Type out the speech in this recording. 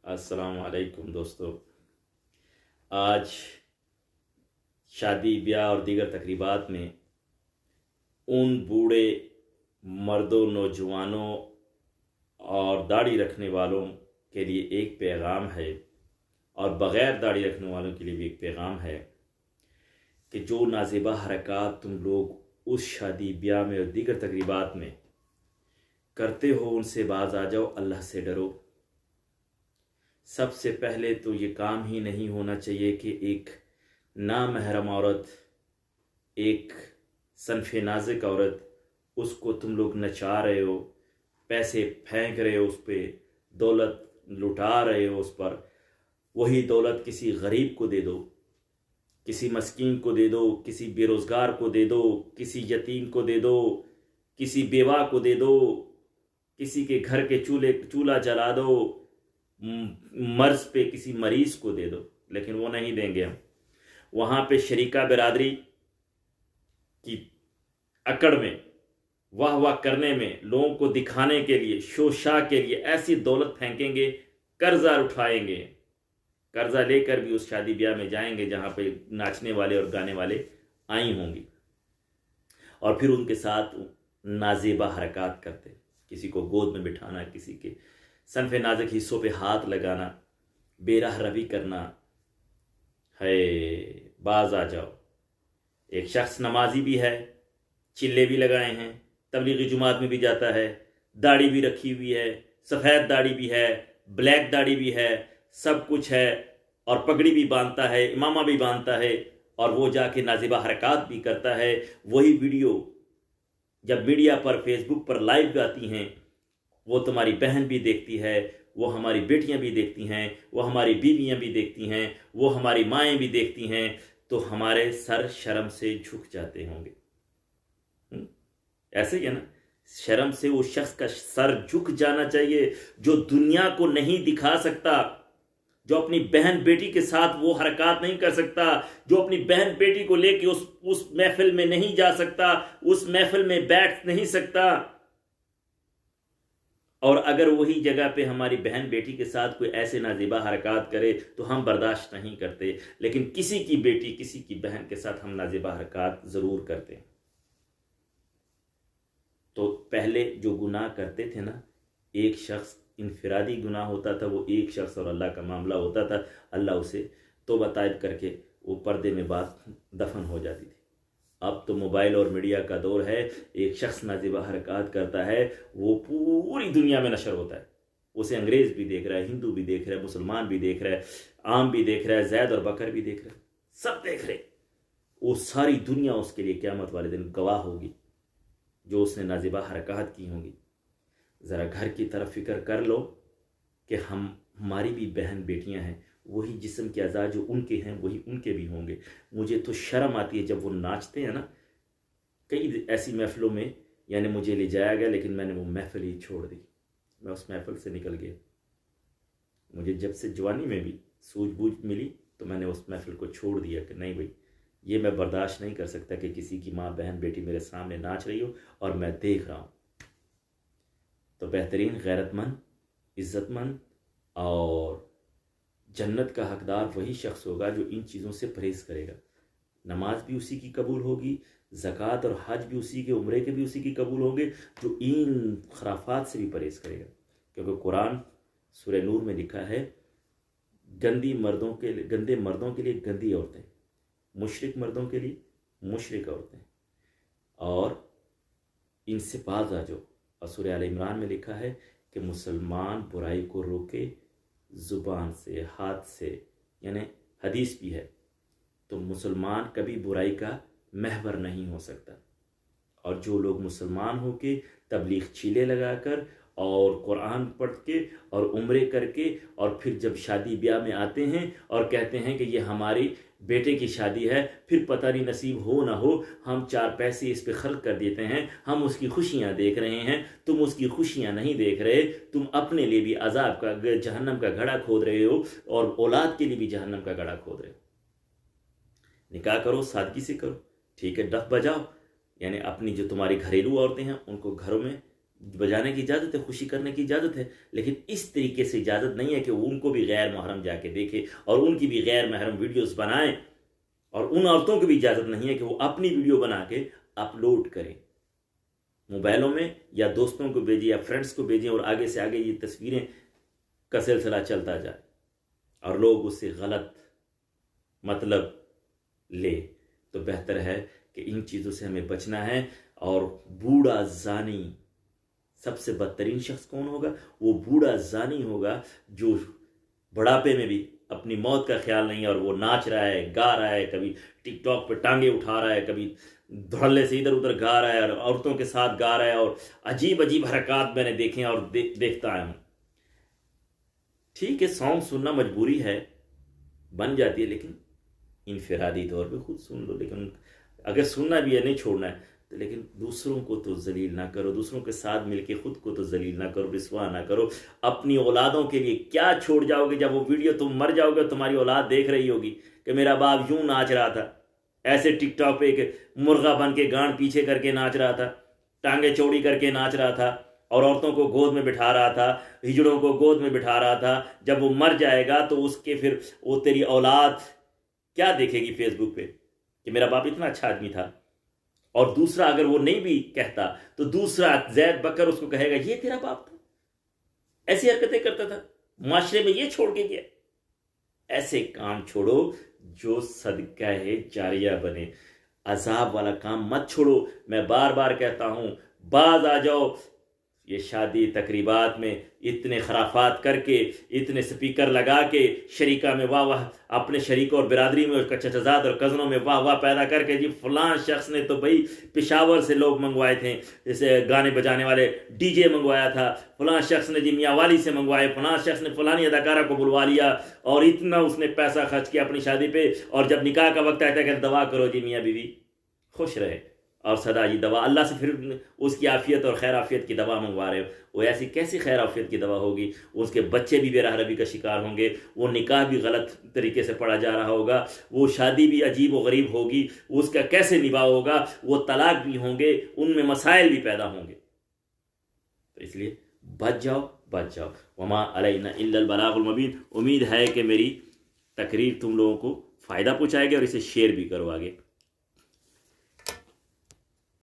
السلام علیکم دوستو۔ آج شادی بیاہ اور دیگر تقریبات میں ان بوڑھے مردوں، نوجوانوں اور داڑھی رکھنے والوں کے لیے ایک پیغام ہے، اور بغیر داڑھی رکھنے والوں کے لیے بھی ایک پیغام ہے کہ جو نازیبہ حرکات تم لوگ اس شادی بیاہ میں اور دیگر تقریبات میں کرتے ہو ان سے باز آ جاؤ، اللہ سے ڈرو۔ سب سے پہلے تو یہ کام ہی نہیں ہونا چاہیے کہ ایک نامحرم عورت، ایک صنف نازک عورت، اس کو تم لوگ نچا رہے ہو، پیسے پھینک رہے ہو، اس پہ دولت لٹا رہے ہو اس پر۔ وہی دولت کسی غریب کو دے دو، کسی مسکین کو دے دو، کسی بے روزگار کو دے دو، کسی یتیم کو دے دو، کسی بیوہ کو دے دو، کسی کے گھر کے چولہا جلا دو، مرض پہ کسی مریض کو دے دو، لیکن وہ نہیں دیں گے ہم۔ وہاں پہ شریکہ برادری کی اکڑ میں، واہ واہ کرنے میں، لوگوں کو دکھانے کے لیے، شوشا کے لیے ایسی دولت پھینکیں گے، قرضہ اٹھائیں گے، قرضہ لے کر بھی اس شادی بیاہ میں جائیں گے جہاں پہ ناچنے والے اور گانے والے آئی ہوں گی، اور پھر ان کے ساتھ نازیبہ حرکات کرتے، کسی کو گود میں بٹھانا، کسی کے صنف نازک حصوں پہ ہاتھ لگانا، بے راہ روی کرنا ہے۔ باز آ جاؤ۔ ایک شخص نمازی بھی ہے، چلے بھی لگائے ہیں، تبلیغی جماعت میں بھی جاتا ہے، داڑھی بھی رکھی ہوئی ہے، سفید داڑھی بھی ہے، بلیک داڑھی بھی ہے، سب کچھ ہے، اور پگڑی بھی باندھتا ہے، امامہ بھی باندھتا ہے، اور وہ جا کے نازیبہ حرکات بھی کرتا ہے۔ وہی ویڈیو جب میڈیا پر، فیس بک پر لائیو آتی ہیں، وہ تمہاری بہن بھی دیکھتی ہے، وہ ہماری بیٹیاں بھی دیکھتی ہیں، وہ ہماری بیویاں بھی دیکھتی ہیں، وہ ہماری مائیں بھی دیکھتی ہیں، تو ہمارے سر شرم سے جھک جاتے ہوں گے۔ ایسے ہی ہے نا، شرم سے وہ شخص کا سر جھک جانا چاہیے جو دنیا کو نہیں دکھا سکتا، جو اپنی بہن بیٹی کے ساتھ وہ حرکات نہیں کر سکتا، جو اپنی بہن بیٹی کو لے کے اس محفل میں نہیں جا سکتا، اس محفل میں بیٹھ نہیں سکتا۔ اور اگر وہی جگہ پہ ہماری بہن بیٹی کے ساتھ کوئی ایسے نازیبہ حرکات کرے تو ہم برداشت نہیں کرتے، لیکن کسی کی بیٹی، کسی کی بہن کے ساتھ ہم نازیبہ حرکات ضرور کرتے ہیں۔ تو پہلے جو گناہ کرتے تھے نا، ایک شخص انفرادی گناہ ہوتا تھا، وہ ایک شخص اور اللہ کا معاملہ ہوتا تھا، اللہ اسے توبہ طائب کر کے وہ پردے میں بات دفن ہو جاتی تھی۔ اب تو موبائل اور میڈیا کا دور ہے، ایک شخص نازیبہ حرکات کرتا ہے، وہ پوری دنیا میں نشر ہوتا ہے، اسے انگریز بھی دیکھ رہا ہے، ہندو بھی دیکھ رہا ہے، مسلمان بھی دیکھ رہا ہے، عام بھی دیکھ رہا ہے، زید اور بکر بھی دیکھ رہا ہے، سب دیکھ رہے۔ وہ ساری دنیا اس کے لیے قیامت والے دن گواہ ہوگی جو اس نے نازیبہ حرکات کی ہوں گی۔ ذرا گھر کی طرف فکر کر لو کہ ہماری بھی بہن بیٹیاں ہیں، وہی جسم کے اعضاء جو ان کے ہیں وہی ان کے بھی ہوں گے۔ مجھے تو شرم آتی ہے جب وہ ناچتے ہیں نا، کئی ایسی محفلوں میں یعنی مجھے لے جایا گیا، لیکن میں نے وہ محفل ہی چھوڑ دی، میں اس محفل سے نکل گیا۔ مجھے جب سے جوانی میں بھی سوجھ بوجھ ملی تو میں نے اس محفل کو چھوڑ دیا کہ نہیں بھائی، یہ میں برداشت نہیں کر سکتا کہ کسی کی ماں بہن بیٹی میرے سامنے ناچ رہی ہو اور میں دیکھ رہا ہوں۔ تو بہترین غیرت مند، عزت مند اور جنت کا حقدار وہی شخص ہوگا جو ان چیزوں سے پرہیز کرے گا۔ نماز بھی اسی کی قبول ہوگی، زکوٰۃ اور حج بھی اسی کے، عمرے کے بھی اسی کی قبول ہوں گے جو ان خرافات سے بھی پرہیز کرے گا۔ کیونکہ قرآن سورہ نور میں لکھا ہے، گندے مردوں کے لیے گندی عورتیں، مشرک مردوں کے لیے مشرک عورتیں، اور ان سے باز آ جاؤ۔ اور سورہ آل عمران میں لکھا ہے کہ مسلمان برائی کو روکے زبان سے، ہاتھ سے، یعنی حدیث بھی ہے۔ تو مسلمان کبھی برائی کا محور نہیں ہو سکتا، اور جو لوگ مسلمان ہو کے تبلیغ چیلے لگا کر اور قرآن پڑھ کے اور عمرے کر کے اور پھر جب شادی بیاہ میں آتے ہیں اور کہتے ہیں کہ یہ ہماری بیٹے کی شادی ہے، پھر پتہ نہیں نصیب ہو نہ ہو، ہم 4 پیسے اس پہ خرچ کر دیتے ہیں، ہم اس کی خوشیاں دیکھ رہے ہیں، تم اس کی خوشیاں نہیں دیکھ رہے، تم اپنے لیے بھی عذاب کا، جہنم کا گڑھا کھود رہے ہو، اور اولاد کے لیے بھی جہنم کا گڑھا کھود رہے ہو۔ نکاح کرو، سادگی سے کرو، ٹھیک ہے، ڈف بجاؤ، یعنی اپنی جو تمہاری گھریلو عورتیں ہیں ان کو گھروں میں بجانے کی اجازت ہے، خوشی کرنے کی اجازت ہے، لیکن اس طریقے سے اجازت نہیں ہے کہ وہ ان کو بھی غیر محرم جا کے دیکھے اور ان کی بھی غیر محرم ویڈیوز بنائیں، اور ان عورتوں کو بھی اجازت نہیں ہے کہ وہ اپنی ویڈیو بنا کے اپلوڈ کریں موبائلوں میں، یا دوستوں کو بھیجیں یا فرینڈس کو بھیجیں، اور آگے سے آگے یہ تصویریں کا سلسلہ چلتا جائے اور لوگ اس سے غلط مطلب لے. تو بہتر ہے کہ ان چیزوں سے ہمیں بچنا ہے. اور بوڑھا زانی، سب سے بدترین شخص کون ہوگا؟ وہ بوڑھا زانی ہوگا جو بڑھاپے میں بھی اپنی موت کا خیال نہیں ہے، اور وہ ناچ رہا ہے، گا رہا ہے، کبھی ٹک ٹاک پہ ٹانگیں اٹھا رہا ہے، کبھی دھڑلے سے ادھر ادھر گا رہا ہے، اور عورتوں کے ساتھ گا رہا ہے، اور عجیب عجیب حرکات میں نے دیکھے اور دیکھتا آیا ہوں. ٹھیک ہے، سانگ سننا مجبوری ہے، بن جاتی ہے، لیکن انفرادی طور پہ خود سن لو. لیکن اگر سننا بھی ہے، نہیں چھوڑنا ہے، تو لیکن دوسروں کو تو ذلیل نہ کرو، دوسروں کے ساتھ مل کے خود کو تو ذلیل نہ کرو، رسوا نہ کرو. اپنی اولادوں کے لیے کیا چھوڑ جاؤ گے؟ جب وہ ویڈیو تم مر جاؤ گے، تمہاری اولاد دیکھ رہی ہوگی کہ میرا باپ یوں ناچ رہا تھا، ایسے ٹک ٹاک پہ ایک مرغا بن کے گانڈ پیچھے کر کے ناچ رہا تھا، ٹانگیں چوڑی کر کے ناچ رہا تھا، اور عورتوں کو گود میں بٹھا رہا تھا، ہجڑوں کو گود میں بٹھا رہا تھا. جب وہ مر جائے گا تو اس کے پھر وہ تیری اولاد کیا دیکھے گی فیس بک پہ کہ میرا باپ اتنا اچھا آدمی تھا؟ اور دوسرا اگر وہ نہیں بھی کہتا تو دوسرا زید بکر اس کو کہے گا یہ تیرا باپ تھا، ایسی حرکتیں کرتا تھا، معاشرے میں یہ چھوڑ کے گیا. ایسے کام چھوڑو جو صدقہ جاریہ بنے. عذاب والا کام مت چھوڑو. میں بار بار کہتا ہوں، باز آ جاؤ. یہ شادی تقریبات میں اتنے خرافات کر کے، اتنے سپیکر لگا کے، شریکہ میں واہ واہ، اپنے شریک اور برادری میں چچزاد اور کزنوں میں واہ واہ پیدا کر کے، جی فلاں شخص نے تو بھائی پشاور سے لوگ منگوائے تھے، جیسے گانے بجانے والے ڈی جے منگوایا تھا، فلاں شخص نے جی میاں والی سے منگوائے، فلاں شخص نے فلانی اداکارہ کو بلوا لیا، اور اتنا اس نے پیسہ خرچ کیا اپنی شادی پہ، اور جب نکاح کا وقت آتا ہے کہ دعا کرو جی میاں بیوی خوش رہے، اور صدا جی دوا اللہ سے پھر اس کی عافیت اور خیر عافیت کی دوا منگوا رہے ہو. وہ ایسی کیسی خیر عافیت کی دوا ہوگی؟ اس کے بچے بھی بے راہ روی کا شکار ہوں گے، وہ نکاح بھی غلط طریقے سے پڑھا جا رہا ہوگا، وہ شادی بھی عجیب و غریب ہوگی، اس کا کیسے نباہ ہوگا، وہ طلاق بھی ہوں گے، ان میں مسائل بھی پیدا ہوں گے. تو اس لیے بچ جاؤ، بچ جاؤ. وما علینا الا البلاغ المبین. امید ہے کہ میری تقریر تم لوگوں کو فائدہ پہنچائے گی، اور اسے شیئر بھی کرو آگے.